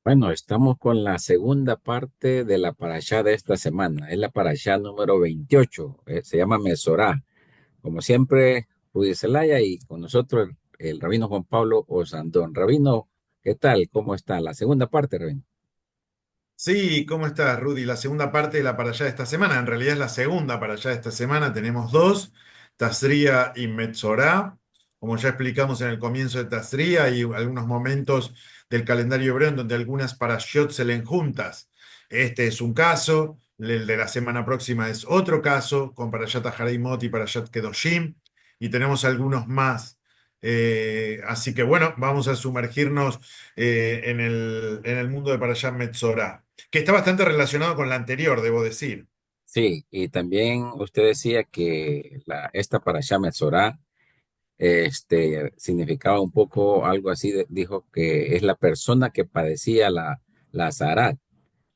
Bueno, estamos con la segunda parte de la parashá de esta semana. Es la parashá número 28. Se llama Mesorá. Como siempre, Rudy Zelaya y con nosotros el rabino Juan Pablo Osandón. Rabino, ¿qué tal? ¿Cómo está? La segunda parte, rabino. Sí, ¿cómo estás, Rudy? La segunda parte de la para allá de esta semana. En realidad es la segunda para allá de esta semana. Tenemos dos, Tazria y Metzorá. Como ya explicamos en el comienzo de Tazria, hay algunos momentos del calendario hebreo en donde algunas parashot se leen juntas. Este es un caso, el de la semana próxima es otro caso, con Parashat Ahareimot y Parashat Kedoshim, y tenemos algunos más. Así que bueno, vamos a sumergirnos en el mundo de Parashat Metzorá, que está bastante relacionado con la anterior, debo decir. Sí, y también usted decía que esta parashá Mesorá significaba un poco algo así, dijo que es la persona que padecía la Zarat,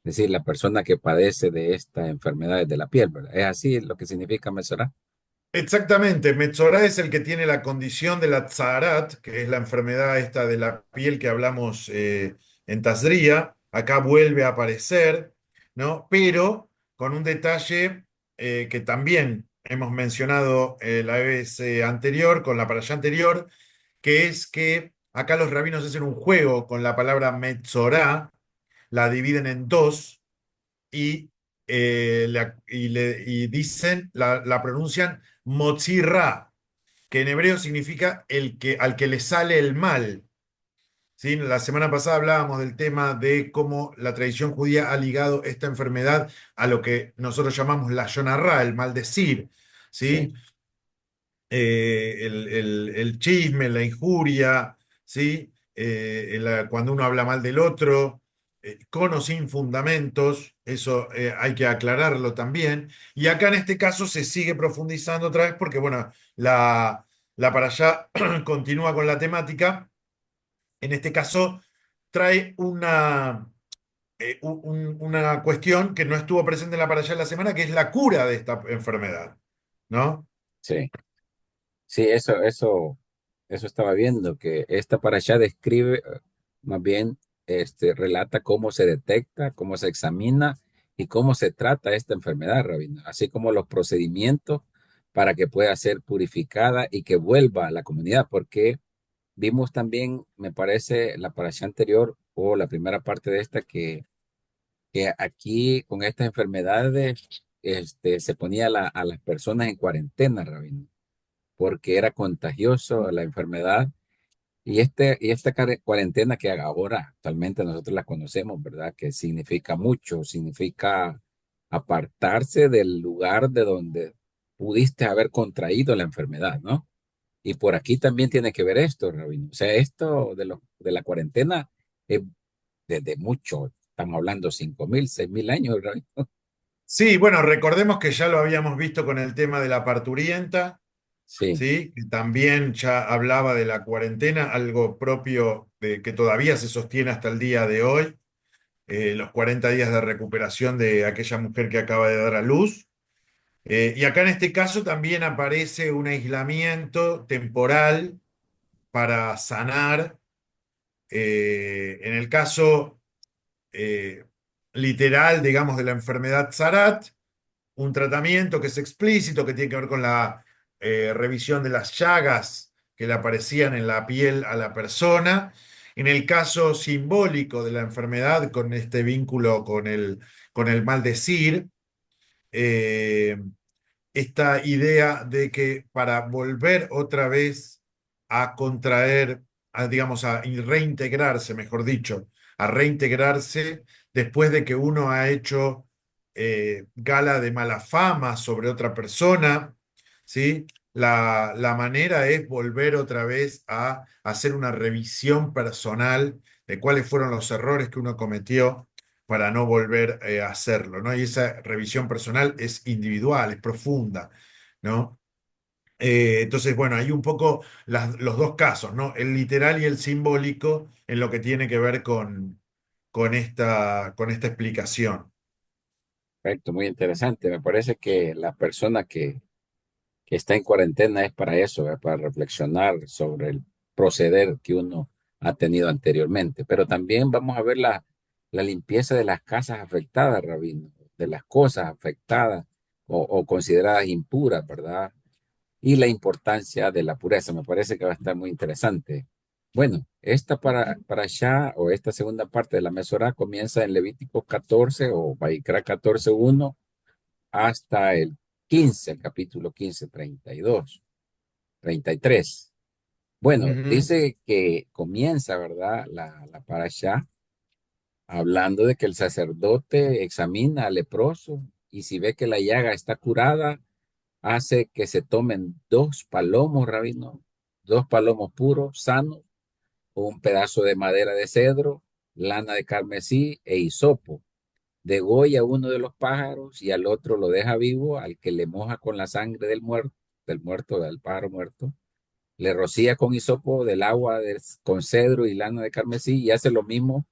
es decir, la persona que padece de esta enfermedad de la piel, ¿verdad? ¿Es así lo que significa Mesorá? Exactamente, Metzorá es el que tiene la condición de la Tzaharat, que es la enfermedad esta de la piel que hablamos en Tazria. Acá vuelve a aparecer, ¿no? Pero con un detalle que también hemos mencionado la vez anterior, con la parashá anterior, que es que acá los rabinos hacen un juego con la palabra Metzorá, la dividen en dos y, y dicen, la pronuncian Motzirra, que en hebreo significa el que, al que le sale el mal. ¿Sí? La semana pasada hablábamos del tema de cómo la tradición judía ha ligado esta enfermedad a lo que nosotros llamamos la Yonarra, el maldecir. Sí, ¿Sí? El chisme, la injuria, ¿sí? Cuando uno habla mal del otro, con o sin fundamentos, eso hay que aclararlo también. Y acá en este caso se sigue profundizando otra vez porque, bueno, la para allá continúa con la temática. En este caso trae una cuestión que no estuvo presente en la para allá en la semana, que es la cura de esta enfermedad, ¿no? sí, sí, eso estaba viendo, que esta parashá describe, más bien, relata cómo se detecta, cómo se examina y cómo se trata esta enfermedad, Rabino, así como los procedimientos para que pueda ser purificada y que vuelva a la comunidad, porque vimos también, me parece, la parashá anterior o la primera parte de esta, que aquí con estas enfermedades, se ponía a las personas en cuarentena, Rabino, porque era contagioso la enfermedad. Y esta cuarentena que ahora actualmente nosotros la conocemos, ¿verdad? Que significa mucho, significa apartarse del lugar de donde pudiste haber contraído la enfermedad, ¿no? Y por aquí también tiene que ver esto, Rabino. O sea, esto de la cuarentena es desde mucho, estamos hablando 5.000, 6.000 años, Rabino. Sí, bueno, recordemos que ya lo habíamos visto con el tema de la parturienta, Sí, ¿sí? Que también ya hablaba de la cuarentena, algo propio de que todavía se sostiene hasta el día de hoy, los 40 días de recuperación de aquella mujer que acaba de dar a luz. Y acá en este caso también aparece un aislamiento temporal para sanar. En el caso eh, literal, digamos, de la enfermedad Zarat, un tratamiento que es explícito, que tiene que ver con la revisión de las llagas que le aparecían en la piel a la persona. En el caso simbólico de la enfermedad, con este vínculo con el maldecir, eh, esta idea de que para volver otra vez a contraer, digamos, a reintegrarse, mejor dicho, a reintegrarse después de que uno ha hecho gala de mala fama sobre otra persona, ¿sí? La manera es volver otra vez a hacer una revisión personal de cuáles fueron los errores que uno cometió para no volver a hacerlo, ¿no? Y esa revisión personal es individual, es profunda, ¿no? Entonces, bueno, hay un poco los dos casos, ¿no? El literal y el simbólico en lo que tiene que ver con esta explicación. perfecto, muy interesante. Me parece que la persona que está en cuarentena es para eso, ¿verdad? Para reflexionar sobre el proceder que uno ha tenido anteriormente. Pero también vamos a ver la limpieza de las casas afectadas, rabino, de las cosas afectadas o consideradas impuras, ¿verdad? Y la importancia de la pureza. Me parece que va a estar muy interesante. Bueno, esta para allá o esta segunda parte de la Mesorá comienza en Levítico 14 o Baikra 14:1 hasta el 15, el capítulo 15, 32, 33. Bueno, Ujú. dice que comienza, ¿verdad? La parashá hablando de que el sacerdote examina al leproso y si ve que la llaga está curada, hace que se tomen dos palomos, rabino, dos palomos puros, sanos, o un pedazo de madera de cedro, lana de carmesí e hisopo. Degolla uno de los pájaros y al otro lo deja vivo, al que le moja con la sangre del muerto, del pájaro muerto, le rocía con hisopo del agua con cedro y lana de carmesí y hace lo mismo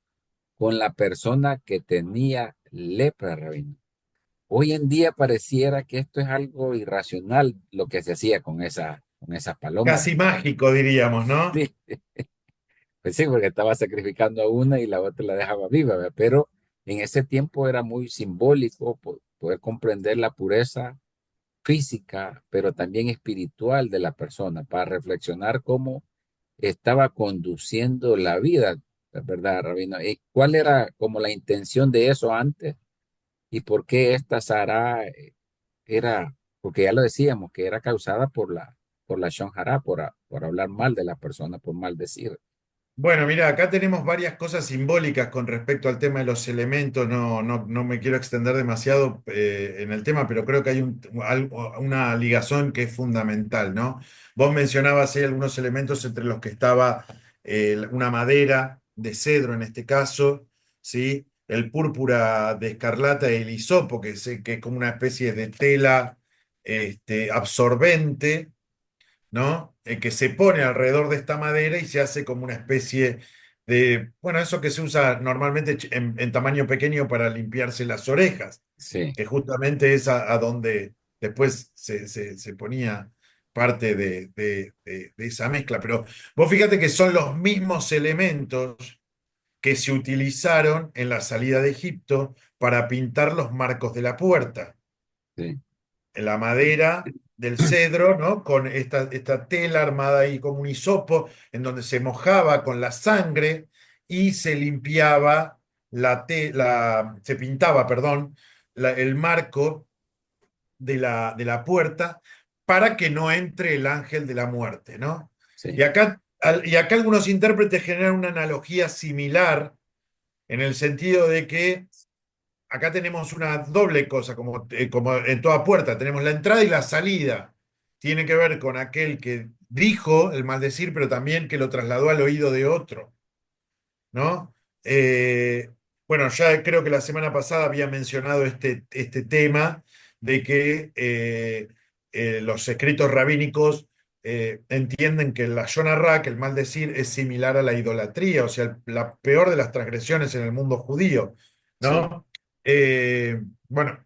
con la persona que tenía lepra, rabino. Hoy en día pareciera que esto es algo irracional lo que se hacía con esas palomas. Casi mágico, diríamos, ¿no? Sí, pues sí, porque estaba sacrificando a una y la otra la dejaba viva, ¿verdad? Pero en ese tiempo era muy simbólico poder comprender la pureza física, pero también espiritual de la persona, para reflexionar cómo estaba conduciendo la vida, ¿verdad, Rabino? ¿Y cuál era como la intención de eso antes? ¿Y por qué esta Sara era, porque ya lo decíamos, que era causada por la Shon Hara, por hablar mal de la persona, por maldecir? Bueno, mira, acá tenemos varias cosas simbólicas con respecto al tema de los elementos. No me quiero extender demasiado en el tema, pero creo que hay una ligazón que es fundamental, ¿no? Vos mencionabas ahí algunos elementos entre los que estaba una madera de cedro en este caso, ¿sí? El púrpura de escarlata y el hisopo, que es como una especie de tela absorbente, ¿no? Que se pone alrededor de esta madera y se hace como una especie de, bueno, eso que se usa normalmente en tamaño pequeño para limpiarse las orejas, Sí, que justamente es a donde después se ponía parte de esa mezcla. Pero vos fíjate que son los mismos elementos que se utilizaron en la salida de Egipto para pintar los marcos de la puerta sí, en la madera del cedro, ¿no? Con esta tela armada ahí como un hisopo, en donde se mojaba con la sangre y se limpiaba se pintaba, perdón, el marco de la puerta para que no entre el ángel de la muerte, ¿no? Y sí, acá, y acá algunos intérpretes generan una analogía similar en el sentido de que acá tenemos una doble cosa, como en toda puerta, tenemos la entrada y la salida. Tiene que ver con aquel que dijo el maldecir, pero también que lo trasladó al oído de otro, ¿no? Eh, bueno, ya creo que la semana pasada había mencionado este tema de que los escritos rabínicos entienden que la Shonará, que el maldecir, es similar a la idolatría, o sea, la peor de las transgresiones en el mundo judío, sí, ¿no? Bueno,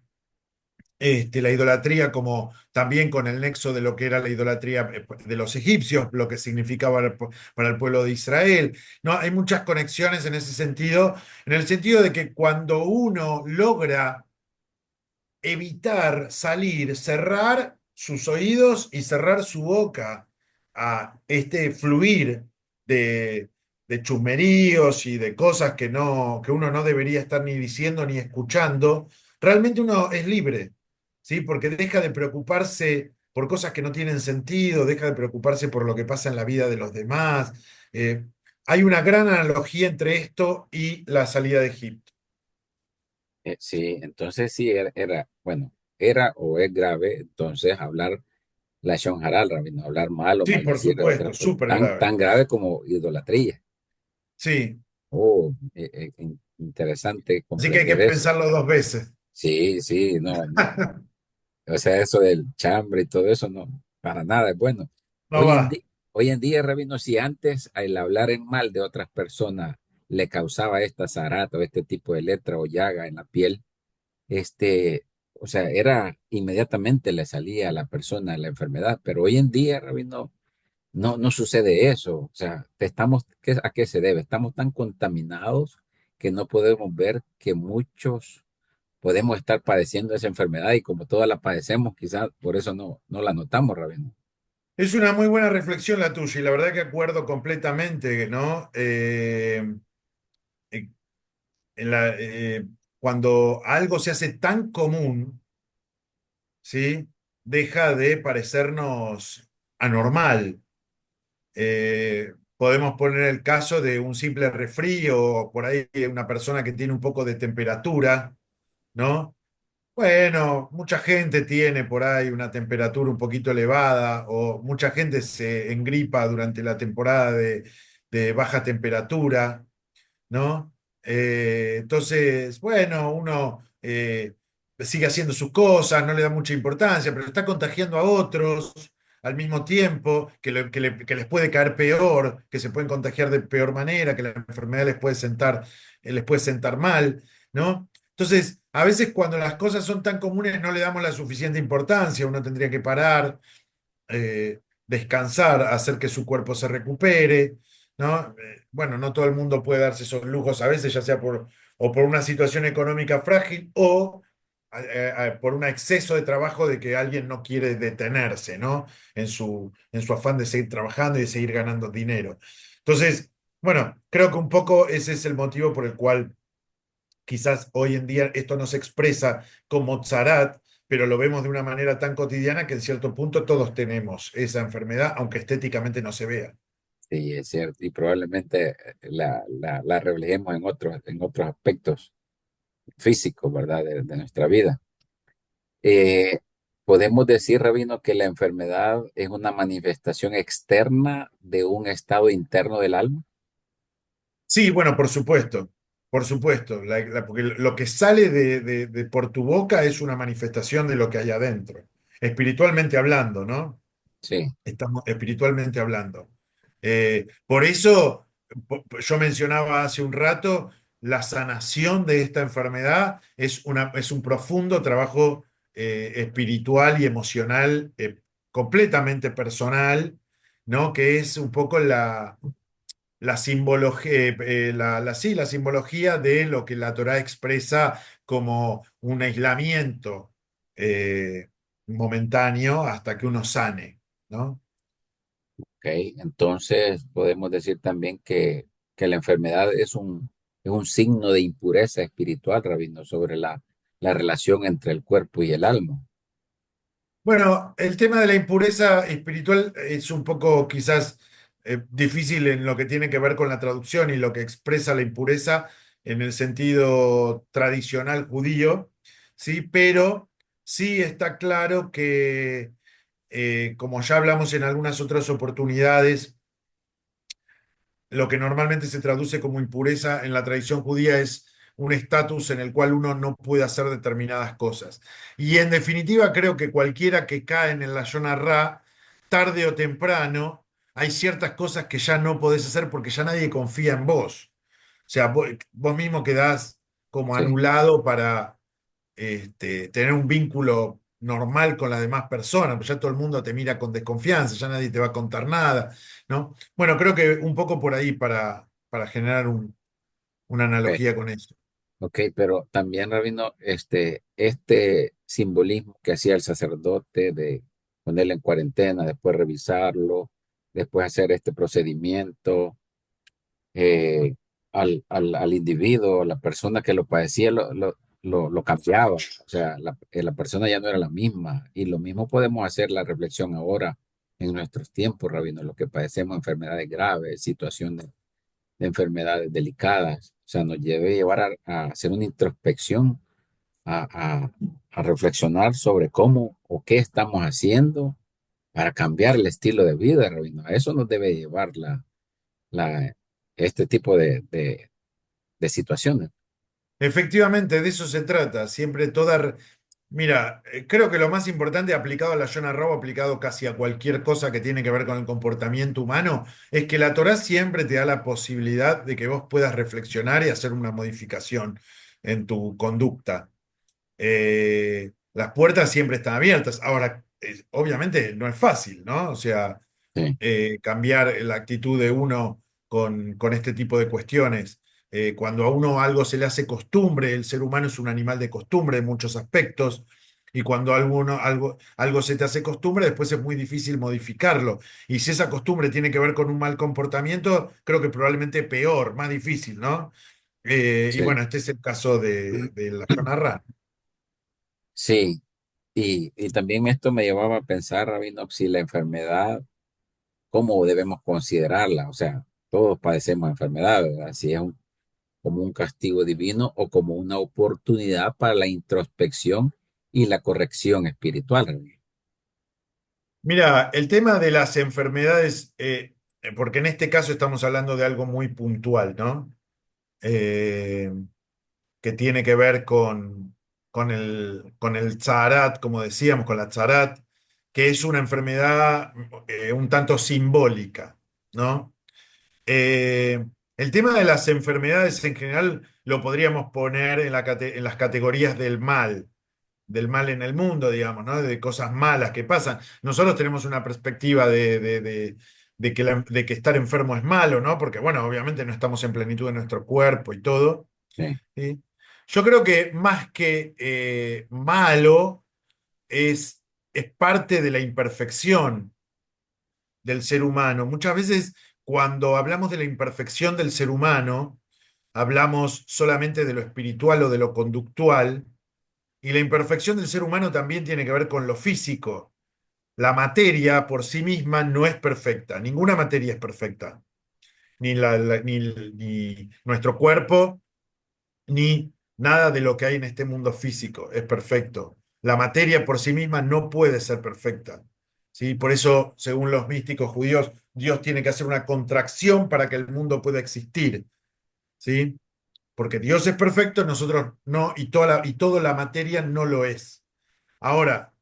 la idolatría como también con el nexo de lo que era la idolatría de los egipcios, lo que significaba para el pueblo de Israel. No, hay muchas conexiones en ese sentido, en el sentido de que cuando uno logra evitar salir, cerrar sus oídos y cerrar su boca a este fluir de, de chusmeríos y de cosas que uno no debería estar ni diciendo ni escuchando, realmente uno es libre, ¿sí? Porque deja de preocuparse por cosas que no tienen sentido, deja de preocuparse por lo que pasa en la vida de los demás. Eh, Hay una gran analogía entre esto y la salida de Egipto. sí, entonces sí bueno, era o es grave entonces hablar la Shon Hara, rabino, hablar mal o Sí, por maldecir de supuesto, otras, súper tan grave. grave como idolatría. Sí. Oh, interesante Así que hay que comprender eso. pensarlo dos veces. Sí, sí, no, no. O sea, eso del chambre y todo eso, no, para nada es bueno. No Hoy va. en día, hoy en día, Rabino, si antes el hablar en mal de otras personas le causaba esta zarata o este tipo de letra o llaga en la piel, o sea, inmediatamente le salía a la persona la enfermedad, pero hoy en día, Rabino, no sucede eso. O sea, ¿a qué se debe? Estamos tan contaminados que no podemos ver que muchos podemos estar padeciendo esa enfermedad y como todas la padecemos, quizás por eso no la notamos, Rabino. Es una muy buena reflexión la tuya y la verdad que acuerdo completamente, ¿no? En cuando algo se hace tan común, ¿sí? Deja de parecernos anormal. Podemos poner el caso de un simple resfrío o por ahí una persona que tiene un poco de temperatura, ¿no? Bueno, mucha gente tiene por ahí una temperatura un poquito elevada o mucha gente se engripa durante la temporada de baja temperatura, ¿no? Entonces, bueno, uno sigue haciendo sus cosas, no le da mucha importancia, pero está contagiando a otros al mismo tiempo, que les puede caer peor, que se pueden contagiar de peor manera, que la enfermedad les puede sentar mal, ¿no? Entonces, a veces cuando las cosas son tan comunes no le damos la suficiente importancia, uno tendría que parar, descansar, hacer que su cuerpo se recupere, ¿no? Bueno, no todo el mundo puede darse esos lujos a veces, ya sea o por una situación económica frágil o por un exceso de trabajo de que alguien no quiere detenerse, ¿no? En su afán de seguir trabajando y de seguir ganando dinero. Entonces, bueno, creo que un poco ese es el motivo por el cual quizás hoy en día esto no se expresa como Tzarat, pero lo vemos de una manera tan cotidiana que en cierto punto todos tenemos esa enfermedad, aunque estéticamente no se vea. Sí, es cierto, y probablemente la reflejemos en otros aspectos físicos, ¿verdad? De nuestra vida. Eh, Podemos decir, Rabino, que la enfermedad es una manifestación externa de un estado interno del alma. Sí, bueno, por supuesto, porque lo que sale por tu boca es una manifestación de lo que hay adentro, espiritualmente hablando, ¿no? Sí, Estamos espiritualmente hablando. Por eso yo mencionaba hace un rato, la sanación de esta enfermedad es un profundo trabajo espiritual y emocional, completamente personal, ¿no? Que es un poco la simbología, sí, la simbología de lo que la Torá expresa como un aislamiento eh, momentáneo hasta que uno sane, ¿no? ok. Entonces podemos decir también que la enfermedad es un signo de impureza espiritual, Rabino, sobre la relación entre el cuerpo y el alma. Bueno, el tema de la impureza espiritual es un poco quizás difícil en lo que tiene que ver con la traducción y lo que expresa la impureza en el sentido tradicional judío, ¿sí? Pero sí está claro que, como ya hablamos en algunas otras oportunidades, lo que normalmente se traduce como impureza en la tradición judía es un estatus en el cual uno no puede hacer determinadas cosas. Y en definitiva, creo que cualquiera que cae en el Lashon Hara, tarde o temprano, hay ciertas cosas que ya no podés hacer porque ya nadie confía en vos. O sea, vos mismo quedás como Sí, anulado para tener un vínculo normal con las demás personas, pues ya todo el mundo te mira con desconfianza, ya nadie te va a contar nada, ¿no? Bueno, creo que un poco por ahí para generar una ok. analogía con eso. Ok, pero también, Rabino, este simbolismo que hacía el sacerdote de ponerle en cuarentena, después revisarlo, después hacer este procedimiento al individuo, la persona que lo padecía, lo cambiaba. O sea, la persona ya no era la misma. Y lo mismo podemos hacer la reflexión ahora en nuestros tiempos, Rabino, lo que padecemos enfermedades graves, situaciones de enfermedades delicadas. O sea, nos debe llevar a hacer una introspección, a, a- a reflexionar sobre cómo o qué estamos haciendo para cambiar el estilo de vida, Rabino. A eso nos debe llevar la, este tipo de situaciones. Efectivamente, de eso se trata. Siempre Mira, creo que lo más importante aplicado a la Yonah Rabo, aplicado casi a cualquier cosa que tiene que ver con el comportamiento humano, es que la Torá siempre te da la posibilidad de que vos puedas reflexionar y hacer una modificación en tu conducta. Las puertas siempre están abiertas. Ahora, obviamente no es fácil, ¿no? O sea, Sí, cambiar la actitud de uno con este tipo de cuestiones. Cuando a uno algo se le hace costumbre, el ser humano es un animal de costumbre en muchos aspectos, y cuando algo se te hace costumbre, después es muy difícil modificarlo. Y si esa costumbre tiene que ver con un mal comportamiento, creo que probablemente peor, más difícil, ¿no? Y Sí, bueno, este es el caso de la zona rana. sí. Y también esto me llevaba a pensar, Rabino, si la enfermedad, ¿cómo debemos considerarla? O sea, todos padecemos enfermedades, ¿verdad? Si es como un castigo divino o como una oportunidad para la introspección y la corrección espiritual, Rabino. Mira, el tema de las enfermedades, porque en este caso estamos hablando de algo muy puntual, ¿no? Eh, que tiene que ver con el Tzarat, como decíamos, con la Tzarat, que es una enfermedad un tanto simbólica, ¿no? Eh, el tema de las enfermedades en general lo podríamos poner en las categorías del mal en el mundo, digamos, ¿no? De cosas malas que pasan. Nosotros tenemos una perspectiva de que estar enfermo es malo, ¿no? Porque, bueno, obviamente no estamos en plenitud de nuestro cuerpo y todo. Sí, ¿Sí? Yo creo que más que malo es parte de la imperfección del ser humano. Muchas veces cuando hablamos de la imperfección del ser humano, hablamos solamente de lo espiritual o de lo conductual, y la imperfección del ser humano también tiene que ver con lo físico. La materia por sí misma no es perfecta, ninguna materia es perfecta, ni nuestro cuerpo ni nada de lo que hay en este mundo físico es perfecto. La materia por sí misma no puede ser perfecta. ¿Sí? Por eso, según los místicos judíos, Dios tiene que hacer una contracción para que el mundo pueda existir. ¿Sí? Porque Dios es perfecto, nosotros no, y toda la materia no lo es. Ahora,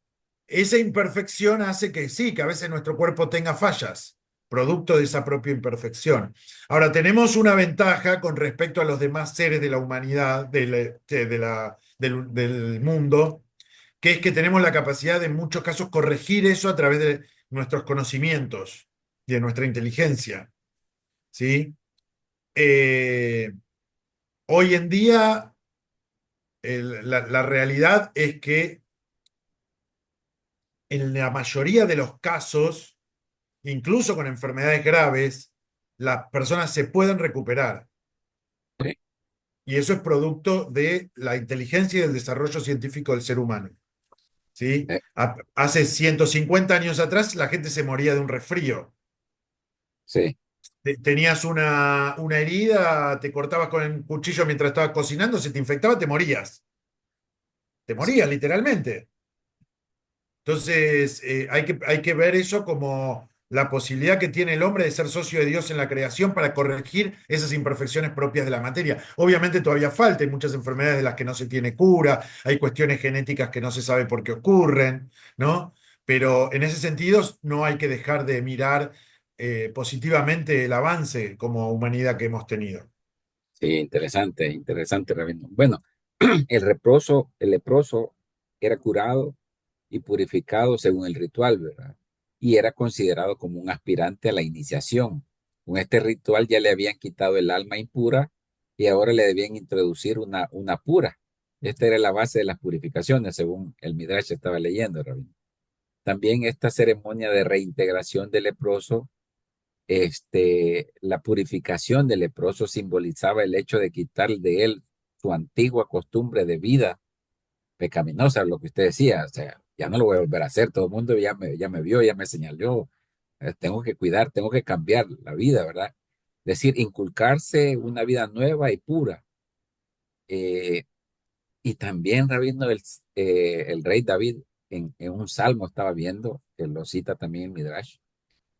esa imperfección hace que sí, que a veces nuestro cuerpo tenga fallas, producto de esa propia imperfección. Ahora, tenemos una ventaja con respecto a los demás seres de la humanidad, del mundo, que es que tenemos la capacidad de en muchos casos corregir eso a través de nuestros conocimientos y de nuestra inteligencia. ¿Sí? Eh, Hoy en día, la realidad es que en la mayoría de los casos, incluso con enfermedades graves, las personas se pueden recuperar. sí, Y eso es producto de la inteligencia y del desarrollo científico del ser humano. ¿Sí? eh, Hace 150 años atrás la gente se moría de un resfrío. sí, Tenías una herida, te cortabas con el cuchillo mientras estabas cocinando, se te infectaba, te morías. Te morías literalmente. Entonces, hay que ver eso como la posibilidad que tiene el hombre de ser socio de Dios en la creación para corregir esas imperfecciones propias de la materia. Obviamente todavía falta, hay muchas enfermedades de las que no se tiene cura, hay cuestiones genéticas que no se sabe por qué ocurren, ¿no? Pero en ese sentido no hay que dejar de mirar positivamente el avance como humanidad que hemos tenido. sí, interesante, interesante, Rabino. Bueno, el leproso era curado y purificado según el ritual, ¿verdad? Y era considerado como un aspirante a la iniciación. Con este ritual ya le habían quitado el alma impura y ahora le debían introducir una pura. Esta era la base de las purificaciones, según el Midrash estaba leyendo, Rabino. También esta ceremonia de reintegración del leproso, la purificación del leproso simbolizaba el hecho de quitar de él su antigua costumbre de vida pecaminosa, lo que usted decía, o sea, ya no lo voy a volver a hacer, todo el mundo ya me vio, ya me señaló, tengo que cuidar, tengo que cambiar la vida, ¿verdad? Es decir, inculcarse una vida nueva y pura. Eh, y también, Rabino, el rey David, en un salmo estaba viendo, que lo cita también en Midrash,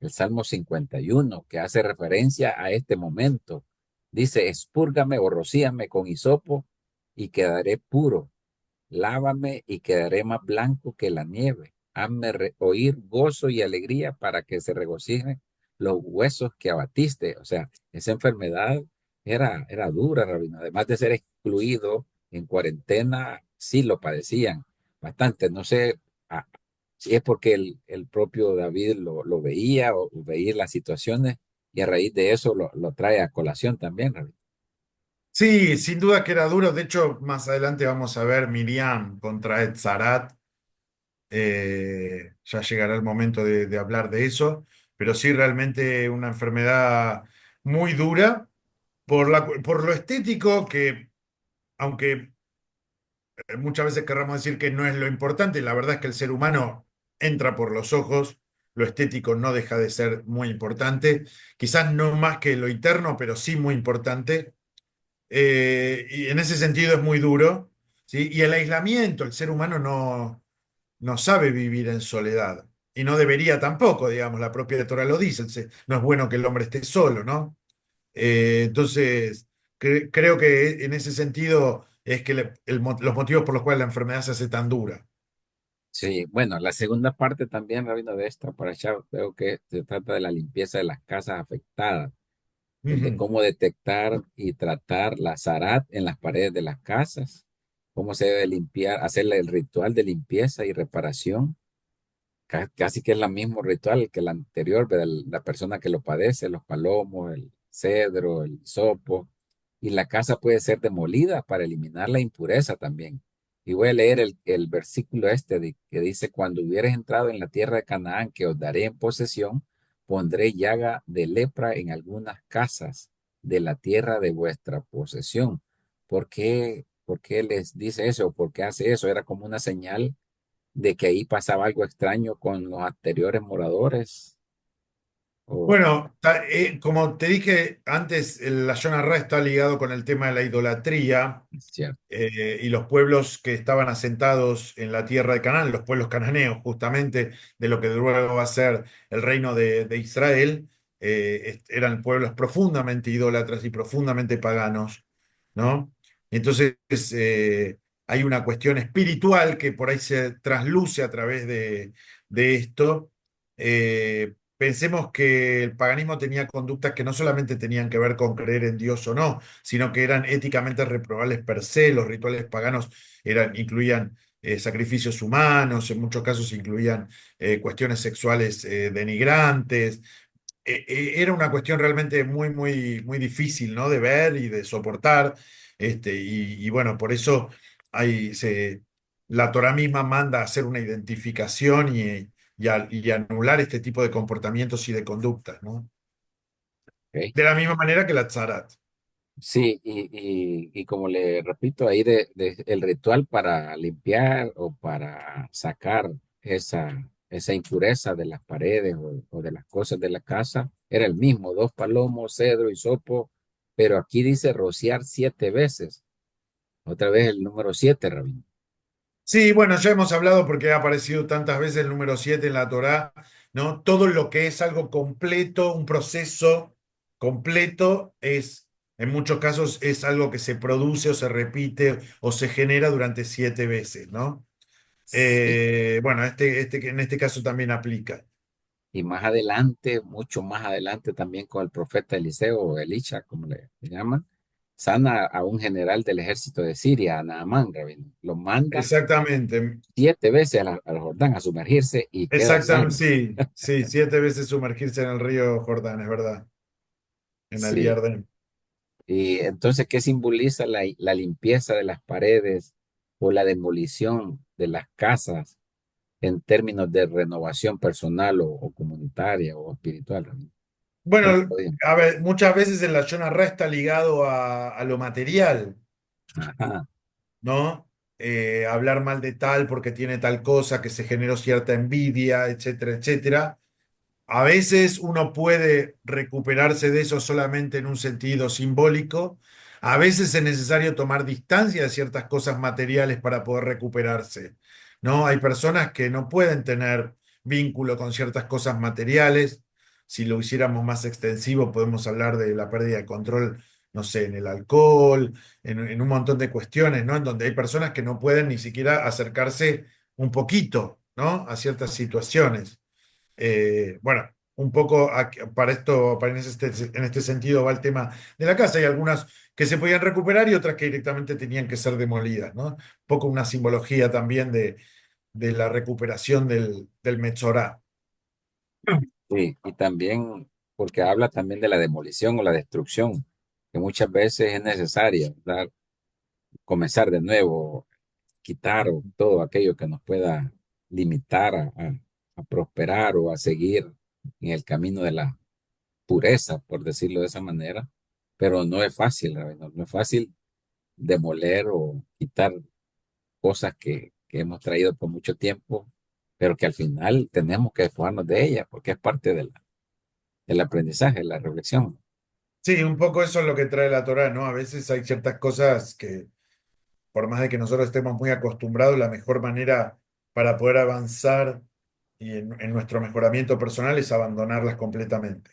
el Salmo 51 que hace referencia a este momento. Dice, expúrgame o rocíame con hisopo y quedaré puro. Lávame y quedaré más blanco que la nieve. Hazme oír gozo y alegría para que se regocijen los huesos que abatiste. O sea, esa enfermedad era dura, Rabino. Además de ser excluido en cuarentena, sí lo padecían bastante. No sé si es porque el propio David lo veía o veía las situaciones y a raíz de eso lo trae a colación también, Rabino. Sí, sin duda que era duro. De hecho, más adelante vamos a ver Miriam contra Etzarat. Ya llegará el momento de hablar de eso. Pero sí, realmente una enfermedad muy dura por lo estético, que aunque muchas veces querramos decir que no es lo importante, la verdad es que el ser humano entra por los ojos. Lo estético no deja de ser muy importante. Quizás no más que lo interno, pero sí muy importante. Y en ese sentido es muy duro, ¿sí? Y el aislamiento, el ser humano no sabe vivir en soledad. Y no debería tampoco, digamos, la propia Torah lo dice, no es bueno que el hombre esté solo, ¿no? Entonces, creo que en ese sentido es que los motivos por los cuales la enfermedad se hace tan dura. Sí, bueno, la segunda parte también, Rabino, de esta parasha, creo que se trata de la limpieza de las casas afectadas, de Ujú. cómo detectar y tratar la zarat en las paredes de las casas, cómo se debe limpiar, hacerle el ritual de limpieza y reparación. Casi que es el mismo ritual que el anterior, de la persona que lo padece, los palomos, el cedro, el hisopo, y la casa puede ser demolida para eliminar la impureza también. Y voy a leer el versículo este que dice, cuando hubieres entrado en la tierra de Canaán que os daré en posesión, pondré llaga de lepra en algunas casas de la tierra de vuestra posesión. ¿Por qué les dice eso? ¿Por qué hace eso? Era como una señal de que ahí pasaba algo extraño con los anteriores moradores. O, Bueno, como te dije antes, la Yonah Ra está ligado con el tema de la idolatría. cierto. Y los pueblos que estaban asentados en la tierra de Canaán, los pueblos cananeos, justamente de lo que luego va a ser el reino de Israel, eran pueblos profundamente idólatras y profundamente paganos, ¿no? Entonces, hay una cuestión espiritual que por ahí se trasluce a través de esto. Pensemos que el paganismo tenía conductas que no solamente tenían que ver con creer en Dios o no, sino que eran éticamente reprobables per se. Los rituales paganos incluían sacrificios humanos, en muchos casos incluían cuestiones sexuales denigrantes. Era una cuestión realmente muy, muy, muy difícil, ¿no? De ver y de soportar. Y bueno, por eso la Torá misma manda a hacer una identificación y anular este tipo de comportamientos y de conductas, ¿no? Ok. De la misma manera que la tzarat. Sí, y como le repito, ahí el ritual para limpiar o para sacar esa impureza de las paredes o de las cosas de la casa era el mismo, dos palomos, cedro y sopo, pero aquí dice rociar 7 veces. Otra vez el número 7, Rabino. Sí, bueno, ya hemos hablado porque ha aparecido tantas veces el número 7 en la Torá, ¿no? Todo lo que es algo completo, un proceso completo, en muchos casos, es algo que se produce o se repite o se genera durante 7 veces, ¿no? Sí. Bueno, en este caso también aplica. Y más adelante, mucho más adelante también con el profeta Eliseo o Elisha, como le llaman, sana a un general del ejército de Siria, a Naamán, Rabino. Lo manda Exactamente, 7 veces al Jordán a sumergirse y queda exactamente, sano. sí, sí, 7 veces sumergirse en el río Jordán, es verdad, en el Sí. Jordán. Y entonces, ¿qué simboliza la limpieza de las paredes o la demolición de las casas en términos de renovación personal o comunitaria o espiritual, Rabino? ¿Cómo Bueno, podían? a ver, muchas veces el Shona Ra está ligado a lo material, Ajá. ¿no? Hablar mal de tal porque tiene tal cosa, que se generó cierta envidia, etcétera, etcétera. A veces uno puede recuperarse de eso solamente en un sentido simbólico. A veces es necesario tomar distancia de ciertas cosas materiales para poder recuperarse, ¿no? Hay personas que no pueden tener vínculo con ciertas cosas materiales. Si lo hiciéramos más extensivo, podemos hablar de la pérdida de control, no sé, en el alcohol, en un montón de cuestiones, ¿no? En donde hay personas que no pueden ni siquiera acercarse un poquito, ¿no? A ciertas situaciones. Bueno, un poco para esto, en este sentido va el tema de la casa. Hay algunas que se podían recuperar y otras que directamente tenían que ser demolidas, ¿no? Un poco una simbología también de la recuperación del Metzorá. Sí, y también porque habla también de la demolición o la destrucción. que muchas veces es necesaria, ¿verdad? Comenzar de nuevo, quitar todo aquello que nos pueda limitar a prosperar o a seguir en el camino de la pureza, por decirlo de esa manera, pero no es fácil, Rabino, no es fácil demoler o quitar cosas que hemos traído por mucho tiempo, pero que al final tenemos que despojarnos de ellas porque es parte del aprendizaje, de la reflexión. Sí, un poco eso es lo que trae la Torá, ¿no? A veces hay ciertas cosas que, por más de que nosotros estemos muy acostumbrados, la mejor manera para poder avanzar y en nuestro mejoramiento personal es abandonarlas completamente.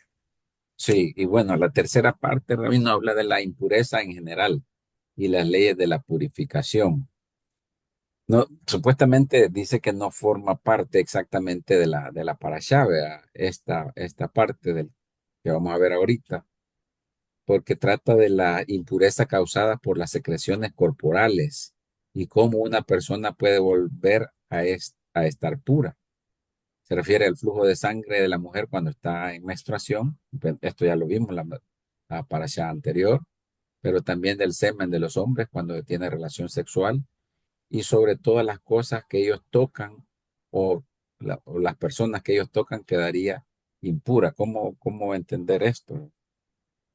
Sí, y bueno, la tercera parte, Rabino, habla de la impureza en general y las leyes de la purificación. No, supuestamente dice que no forma parte exactamente de la parashá, ¿verdad? Esta parte del que vamos a ver ahorita, porque trata de la impureza causada por las secreciones corporales y cómo una persona puede volver a estar pura. Se refiere al flujo de sangre de la mujer cuando está en menstruación, pues, esto ya lo vimos en la parashá anterior, pero también del semen de los hombres cuando tiene relación sexual y sobre todas las cosas que ellos tocan o, o las personas que ellos tocan quedaría impura. ¿Cómo entender esto?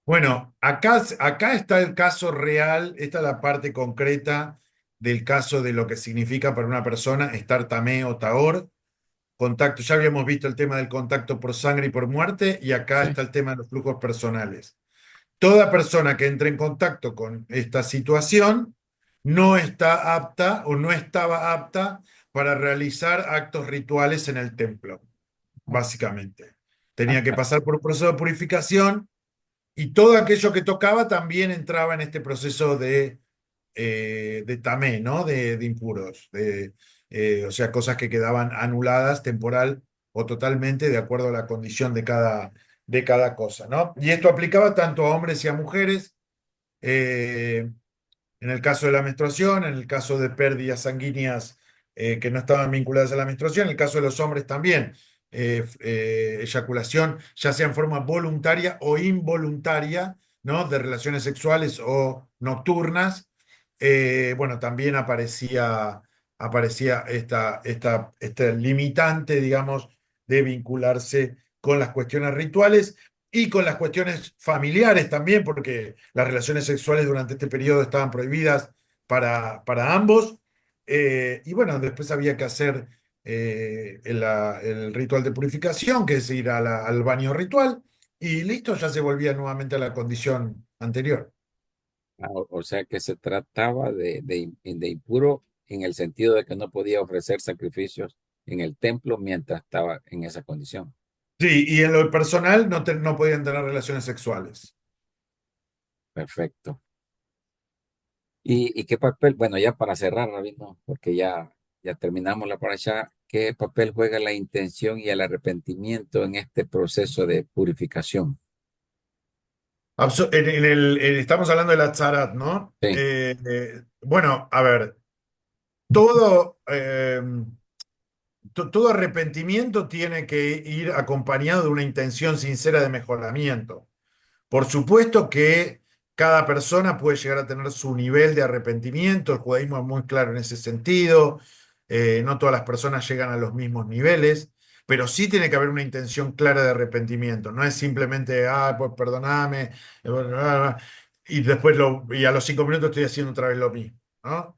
Bueno, acá está el caso real, esta es la parte concreta del caso de lo que significa para una persona estar tamé o tahor. Contacto, ya habíamos visto el tema del contacto por sangre y por muerte, y acá Sí. está el tema de los flujos personales. Toda persona que entre en contacto con esta situación no está apta o no estaba apta para realizar actos rituales en el templo, básicamente. Tenía que pasar por un proceso de purificación y todo aquello que tocaba también entraba en este proceso de tamé, ¿no? De impuros, o sea, cosas que quedaban anuladas temporal o totalmente de acuerdo a la condición de cada cosa, ¿no? Y esto aplicaba tanto a hombres y a mujeres. eh, en el caso de la menstruación, en el caso de pérdidas sanguíneas que no estaban vinculadas a la menstruación, en el caso de los hombres también, eyaculación, ya sea en forma voluntaria o involuntaria, ¿no? De relaciones sexuales o nocturnas, bueno, también aparecía esta limitante, digamos, de vincularse con las cuestiones rituales y con las cuestiones familiares también, porque las relaciones sexuales durante este periodo estaban prohibidas para ambos. Y bueno, después había que hacer el ritual de purificación, que es ir al baño ritual, y listo, ya se volvía nuevamente a la condición anterior. O sea que se trataba de impuro en el sentido de que no podía ofrecer sacrificios en el templo mientras estaba en esa condición. Sí, y en lo personal no podían tener relaciones sexuales. Perfecto. ¿Y qué papel? Bueno, ya para cerrar, Rabino, porque ya terminamos la parasha, ¿qué papel juega la intención y el arrepentimiento en este proceso de purificación? Estamos hablando de la Tzarat, ¿no? Sí, Bueno, a ver, todo, todo arrepentimiento tiene que ir acompañado de una intención sincera de mejoramiento. Por supuesto que cada persona puede llegar a tener su nivel de arrepentimiento, el judaísmo es muy claro en ese sentido, no todas las personas llegan a los mismos niveles, pero sí tiene que haber una intención clara de arrepentimiento, no es simplemente, ah, pues perdoname, y después y a los 5 minutos estoy haciendo otra vez lo mismo, ¿no?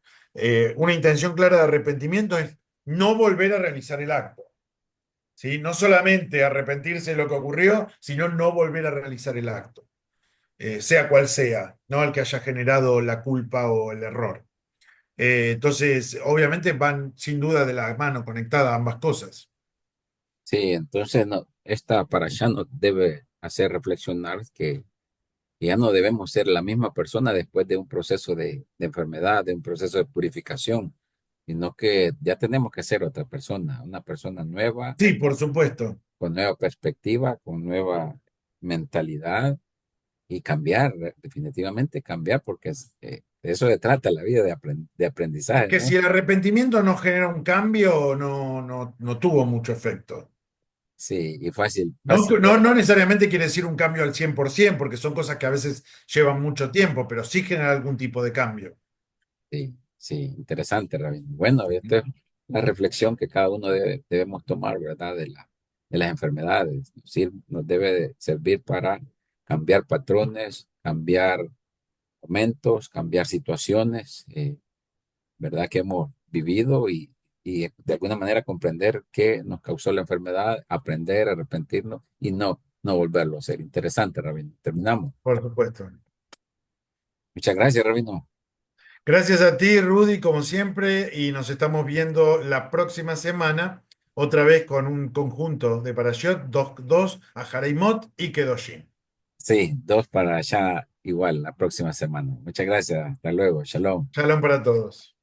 Una intención clara de arrepentimiento es no volver a realizar el acto. ¿Sí? No solamente arrepentirse de lo que ocurrió, sino no volver a realizar el acto, sea cual sea, ¿no? El que haya generado la culpa o el error. Entonces, obviamente van sin duda de la mano conectadas ambas cosas. sí, entonces no, esta parasha nos debe hacer reflexionar que ya no debemos ser la misma persona después de un proceso de enfermedad, de un proceso de purificación, sino que ya tenemos que ser otra persona, una persona nueva, Sí, por supuesto. con nueva perspectiva, con nueva mentalidad y cambiar, definitivamente cambiar, porque de eso se trata la vida de Es aprendizaje, que ¿no? si el arrepentimiento no genera un cambio, no tuvo mucho efecto. sí, y fácil, No, fácil no, ver. no necesariamente quiere decir un cambio al 100%, porque son cosas que a veces llevan mucho tiempo, pero sí genera algún tipo de cambio. Sí, sí, interesante, Rabino. Bueno, esta es la reflexión que cada uno debemos tomar, ¿verdad? De las enfermedades. Nos debe de servir para cambiar patrones, cambiar momentos, cambiar situaciones, ¿verdad? Que hemos vivido y de alguna manera comprender qué nos causó la enfermedad, aprender, arrepentirnos y no volverlo a hacer. Interesante, Rabino. Terminamos. Por supuesto. Muchas gracias, Rabino. Gracias a ti, Rudy, como siempre, y nos estamos viendo la próxima semana, otra vez con un conjunto de Parashot, dos a Hareimot y Kedoshim. Sí, dos para allá igual la próxima semana. Muchas gracias. Hasta luego. Shalom. Shalom para todos.